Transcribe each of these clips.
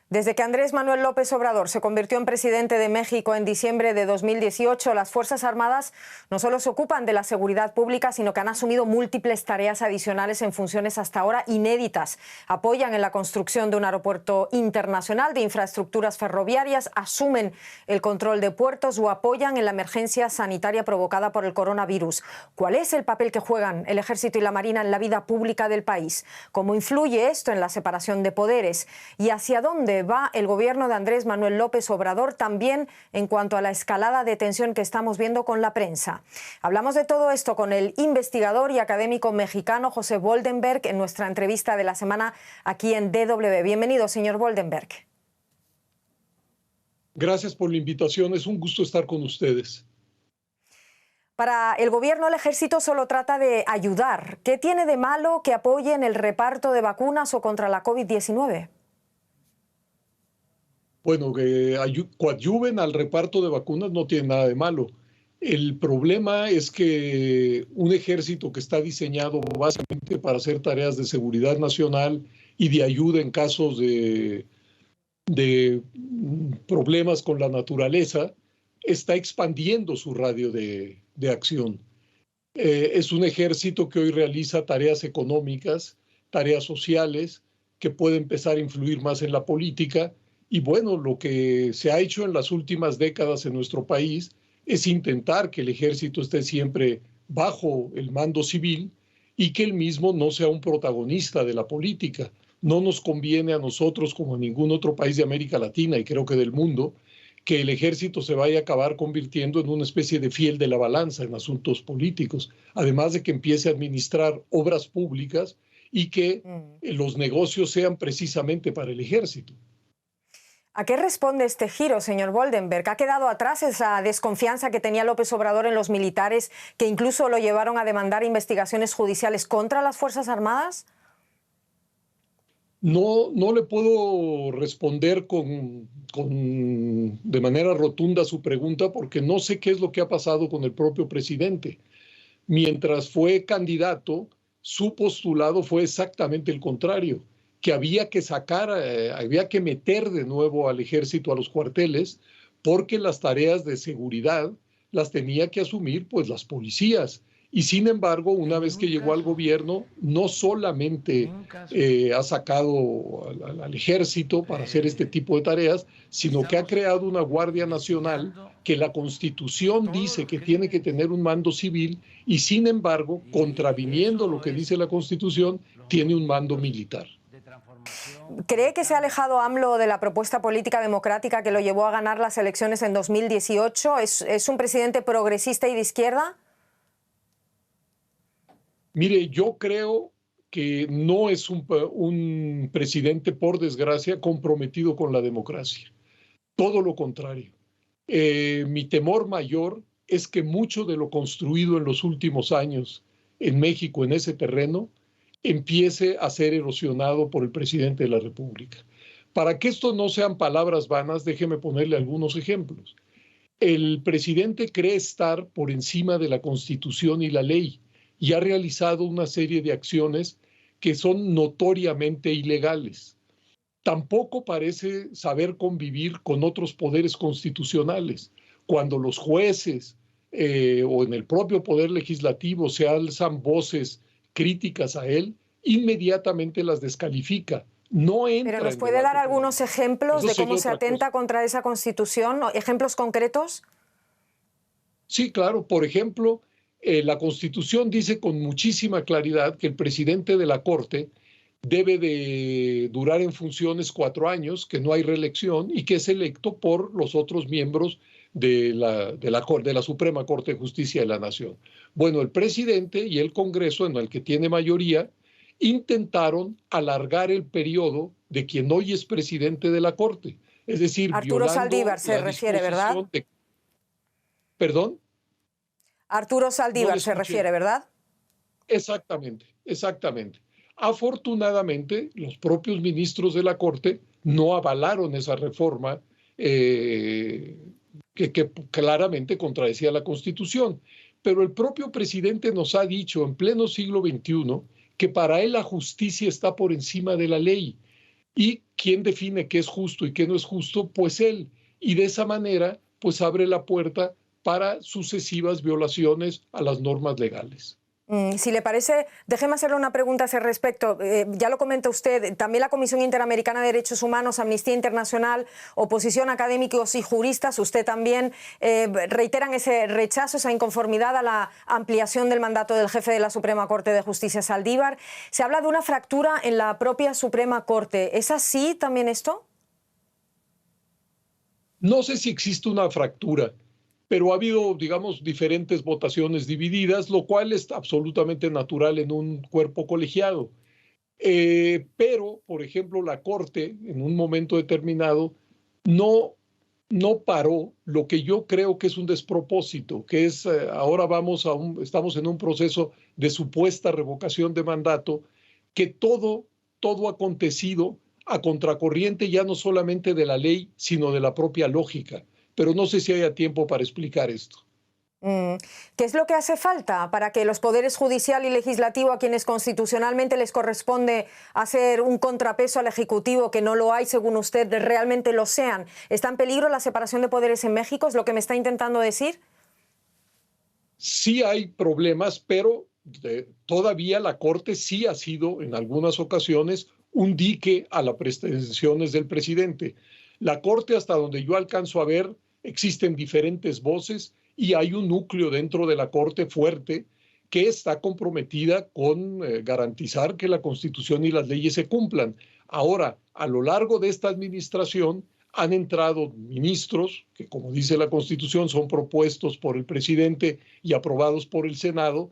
Desde que Andrés Manuel López Obrador se convirtió en presidente de México en diciembre de 2018, las Fuerzas Armadas no solo se ocupan de la seguridad pública, sino que han asumido múltiples tareas adicionales en funciones hasta ahora inéditas. Apoyan en la construcción de un aeropuerto internacional, de infraestructuras ferroviarias, asumen el control de puertos o apoyan en la emergencia sanitaria provocada por el coronavirus. ¿Cuál es el papel que juegan el Ejército y la Marina en la vida pública del país? ¿Cómo influye esto en la separación de poderes? ¿Y hacia dónde va el gobierno de Andrés Manuel López Obrador también en cuanto a la escalada de tensión que estamos viendo con la prensa? Hablamos de todo esto con el investigador y académico mexicano José Boldenberg en nuestra entrevista de la semana aquí en DW. Bienvenido, señor Boldenberg. Gracias por la invitación, es un gusto estar con ustedes. Para el gobierno, el ejército solo trata de ayudar. ¿Qué tiene de malo que apoyen el reparto de vacunas o contra la COVID-19? Bueno, que coadyuven al reparto de vacunas no tiene nada de malo. El problema es que un ejército que está diseñado básicamente para hacer tareas de seguridad nacional y de ayuda en casos de problemas con la naturaleza, está expandiendo su radio de acción. Es un ejército que hoy realiza tareas económicas, tareas sociales, que puede empezar a influir más en la política. Y bueno, lo que se ha hecho en las últimas décadas en nuestro país es intentar que el ejército esté siempre bajo el mando civil y que él mismo no sea un protagonista de la política. No nos conviene a nosotros, como a ningún otro país de América Latina y creo que del mundo, que el ejército se vaya a acabar convirtiendo en una especie de fiel de la balanza en asuntos políticos, además de que empiece a administrar obras públicas y que los negocios sean precisamente para el ejército. ¿A qué responde este giro, señor Boldenberg? ¿Ha quedado atrás esa desconfianza que tenía López Obrador en los militares, que incluso lo llevaron a demandar investigaciones judiciales contra las Fuerzas Armadas? No le puedo responder de manera rotunda su pregunta porque no sé qué es lo que ha pasado con el propio presidente. Mientras fue candidato, su postulado fue exactamente el contrario, que había que había que meter de nuevo al ejército a los cuarteles porque las tareas de seguridad las tenía que asumir pues las policías. Y sin embargo, una vez que llegó al gobierno, no solamente ha sacado al ejército para hacer este tipo de tareas, sino que ha creado una Guardia Nacional que la Constitución dice que tiene que tener un mando civil y sin embargo, contraviniendo lo que dice la Constitución, tiene un mando militar. ¿Cree que se ha alejado AMLO de la propuesta política democrática que lo llevó a ganar las elecciones en 2018? ¿Es un presidente progresista y de izquierda? Mire, yo creo que no es un presidente, por desgracia, comprometido con la democracia. Todo lo contrario. Mi temor mayor es que mucho de lo construido en los últimos años en México, en ese terreno, empiece a ser erosionado por el presidente de la República. Para que esto no sean palabras vanas, déjeme ponerle algunos ejemplos. El presidente cree estar por encima de la Constitución y la ley y ha realizado una serie de acciones que son notoriamente ilegales. Tampoco parece saber convivir con otros poderes constitucionales. Cuando los jueces o en el propio poder legislativo se alzan voces críticas a él, inmediatamente las descalifica. No entra. ¿Pero nos puede dar algunos ejemplos de cómo se atenta contra esa Constitución? ¿Ejemplos concretos? Sí, claro. Por ejemplo, la Constitución dice con muchísima claridad que el presidente de la Corte debe de durar en funciones 4 años, que no hay reelección y que es electo por los otros miembros de la Suprema Corte de Justicia de la Nación. Bueno, el presidente y el Congreso, en el que tiene mayoría, intentaron alargar el periodo de quien hoy es presidente de la Corte. Es decir, Arturo Saldívar se refiere, ¿verdad? ¿Perdón? Arturo Saldívar se refiere, ¿verdad? Exactamente, exactamente. Afortunadamente, los propios ministros de la Corte no avalaron esa reforma que claramente contradecía la Constitución. Pero el propio presidente nos ha dicho en pleno siglo XXI que para él la justicia está por encima de la ley. ¿Y quién define qué es justo y qué no es justo? Pues él. Y de esa manera, pues abre la puerta para sucesivas violaciones a las normas legales. Si le parece, déjeme hacerle una pregunta a ese respecto. Ya lo comenta usted, también la Comisión Interamericana de Derechos Humanos, Amnistía Internacional, oposición, académicos y juristas, usted también, reiteran ese rechazo, esa inconformidad a la ampliación del mandato del jefe de la Suprema Corte de Justicia, Saldívar. Se habla de una fractura en la propia Suprema Corte. ¿Es así también esto? No sé si existe una fractura, pero ha habido, digamos, diferentes votaciones divididas, lo cual es absolutamente natural en un cuerpo colegiado. Pero, por ejemplo, la Corte, en un momento determinado, no, no paró lo que yo creo que es un despropósito, que es ahora estamos en un proceso de supuesta revocación de mandato, que todo ha acontecido a contracorriente ya no solamente de la ley, sino de la propia lógica. Pero no sé si haya tiempo para explicar esto. ¿Qué es lo que hace falta para que los poderes judicial y legislativo, a quienes constitucionalmente les corresponde hacer un contrapeso al Ejecutivo, que no lo hay según usted, realmente lo sean? ¿Está en peligro la separación de poderes en México? ¿Es lo que me está intentando decir? Sí hay problemas, pero todavía la Corte sí ha sido en algunas ocasiones un dique a las pretensiones del presidente. La Corte, hasta donde yo alcanzo a ver, existen diferentes voces y hay un núcleo dentro de la Corte fuerte que está comprometida con garantizar que la Constitución y las leyes se cumplan. Ahora, a lo largo de esta administración han entrado ministros que, como dice la Constitución, son propuestos por el presidente y aprobados por el Senado,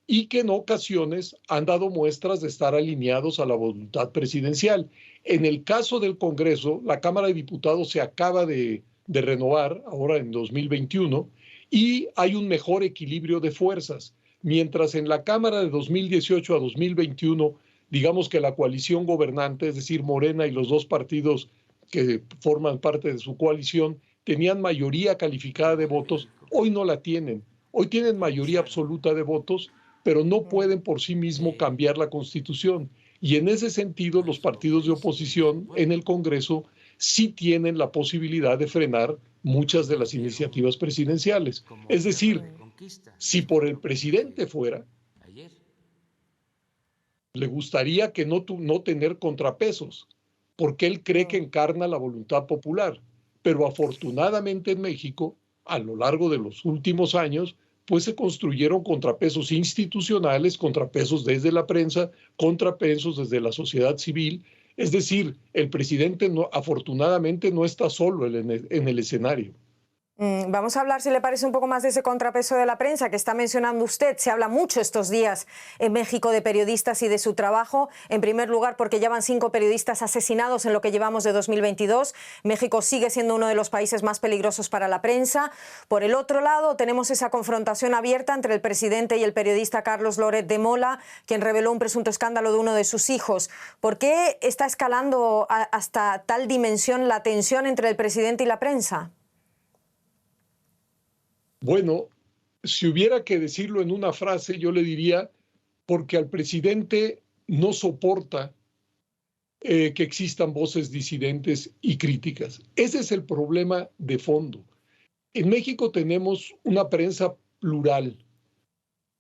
y que en ocasiones han dado muestras de estar alineados a la voluntad presidencial. En el caso del Congreso, la Cámara de Diputados se acaba de renovar ahora en 2021 y hay un mejor equilibrio de fuerzas. Mientras en la Cámara de 2018 a 2021, digamos que la coalición gobernante, es decir, Morena y los dos partidos que forman parte de su coalición, tenían mayoría calificada de votos, hoy no la tienen. Hoy tienen mayoría absoluta de votos, pero no pueden por sí mismos cambiar la Constitución. Y en ese sentido, los partidos de oposición en el Congreso sí tienen la posibilidad de frenar muchas de las iniciativas presidenciales. Es decir, si por el presidente fuera, le gustaría que no tener contrapesos, porque él cree que encarna la voluntad popular. Pero afortunadamente en México, a lo largo de los últimos años, pues se construyeron contrapesos institucionales, contrapesos desde la prensa, contrapesos desde la sociedad civil. Es decir, el presidente afortunadamente no está solo en el escenario. Vamos a hablar, si le parece, un poco más de ese contrapeso de la prensa que está mencionando usted. Se habla mucho estos días en México de periodistas y de su trabajo. En primer lugar, porque ya van 5 periodistas asesinados en lo que llevamos de 2022. México sigue siendo uno de los países más peligrosos para la prensa. Por el otro lado, tenemos esa confrontación abierta entre el presidente y el periodista Carlos Loret de Mola, quien reveló un presunto escándalo de uno de sus hijos. ¿Por qué está escalando hasta tal dimensión la tensión entre el presidente y la prensa? Bueno, si hubiera que decirlo en una frase, yo le diría, porque al presidente no soporta que existan voces disidentes y críticas. Ese es el problema de fondo. En México tenemos una prensa plural.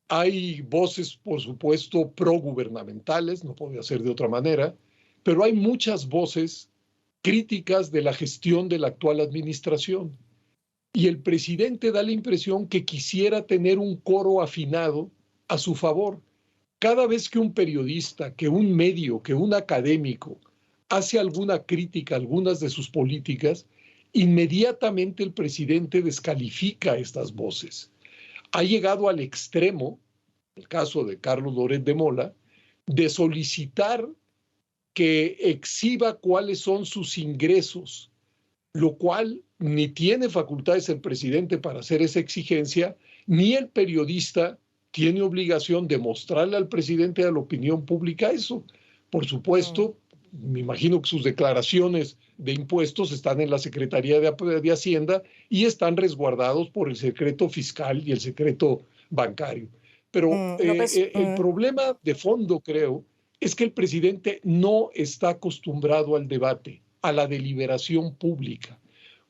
Hay voces, por supuesto, progubernamentales, no podía ser de otra manera, pero hay muchas voces críticas de la gestión de la actual administración. Y el presidente da la impresión que quisiera tener un coro afinado a su favor. Cada vez que un periodista, que un medio, que un académico hace alguna crítica a algunas de sus políticas, inmediatamente el presidente descalifica a estas voces. Ha llegado al extremo, el caso de Carlos Loret de Mola, de solicitar que exhiba cuáles son sus ingresos, lo cual ni tiene facultades el presidente para hacer esa exigencia, ni el periodista tiene obligación de mostrarle al presidente y a la opinión pública eso. Por supuesto, me imagino que sus declaraciones de impuestos están en la Secretaría de Hacienda y están resguardados por el secreto fiscal y el secreto bancario. Pero López, el problema de fondo, creo, es que el presidente no está acostumbrado al debate, a la deliberación pública.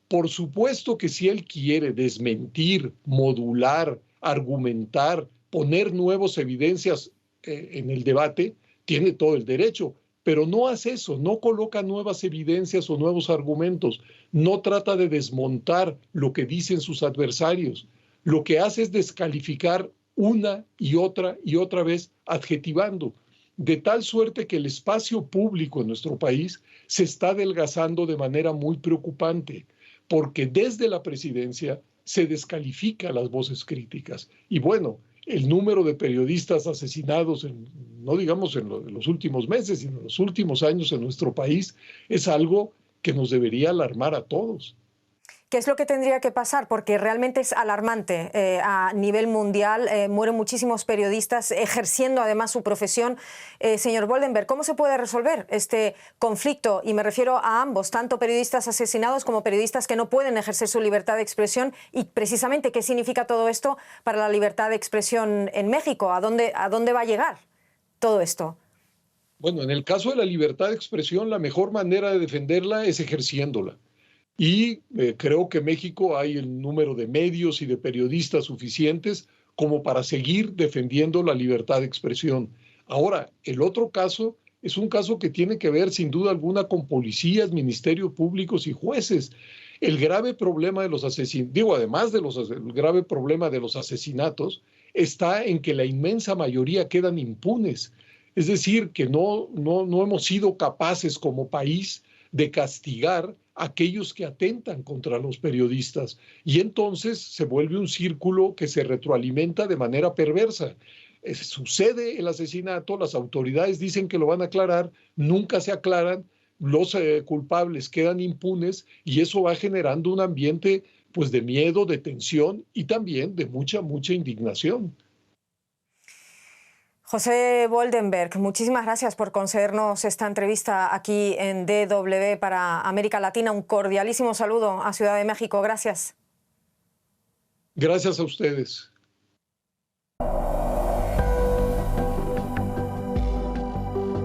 Por supuesto que si él quiere desmentir, modular, argumentar, poner nuevas evidencias en el debate, tiene todo el derecho, pero no hace eso, no coloca nuevas evidencias o nuevos argumentos, no trata de desmontar lo que dicen sus adversarios. Lo que hace es descalificar una y otra vez, adjetivando, de tal suerte que el espacio público en nuestro país se está adelgazando de manera muy preocupante, porque desde la presidencia se descalifica las voces críticas. Y bueno, el número de periodistas asesinados, no digamos en los últimos meses, sino en los últimos años en nuestro país, es algo que nos debería alarmar a todos. ¿Qué es lo que tendría que pasar? Porque realmente es alarmante. A nivel mundial mueren muchísimos periodistas ejerciendo además su profesión. Señor Woldenberg, ¿cómo se puede resolver este conflicto? Y me refiero a ambos, tanto periodistas asesinados como periodistas que no pueden ejercer su libertad de expresión. Y precisamente, ¿qué significa todo esto para la libertad de expresión en México? ¿A dónde va a llegar todo esto? Bueno, en el caso de la libertad de expresión, la mejor manera de defenderla es ejerciéndola. Y creo que en México hay el número de medios y de periodistas suficientes como para seguir defendiendo la libertad de expresión. Ahora, el otro caso es un caso que tiene que ver sin duda alguna con policías, ministerios públicos y jueces. El grave problema de los asesinatos, además el grave problema de los asesinatos, está en que la inmensa mayoría quedan impunes. Es decir, que no hemos sido capaces como país de castigar a aquellos que atentan contra los periodistas. Y entonces se vuelve un círculo que se retroalimenta de manera perversa. Sucede el asesinato, las autoridades dicen que lo van a aclarar, nunca se aclaran, los culpables quedan impunes y eso va generando un ambiente pues de miedo, de tensión y también de mucha indignación. José Woldenberg, muchísimas gracias por concedernos esta entrevista aquí en DW para América Latina. Un cordialísimo saludo a Ciudad de México. Gracias. Gracias a ustedes.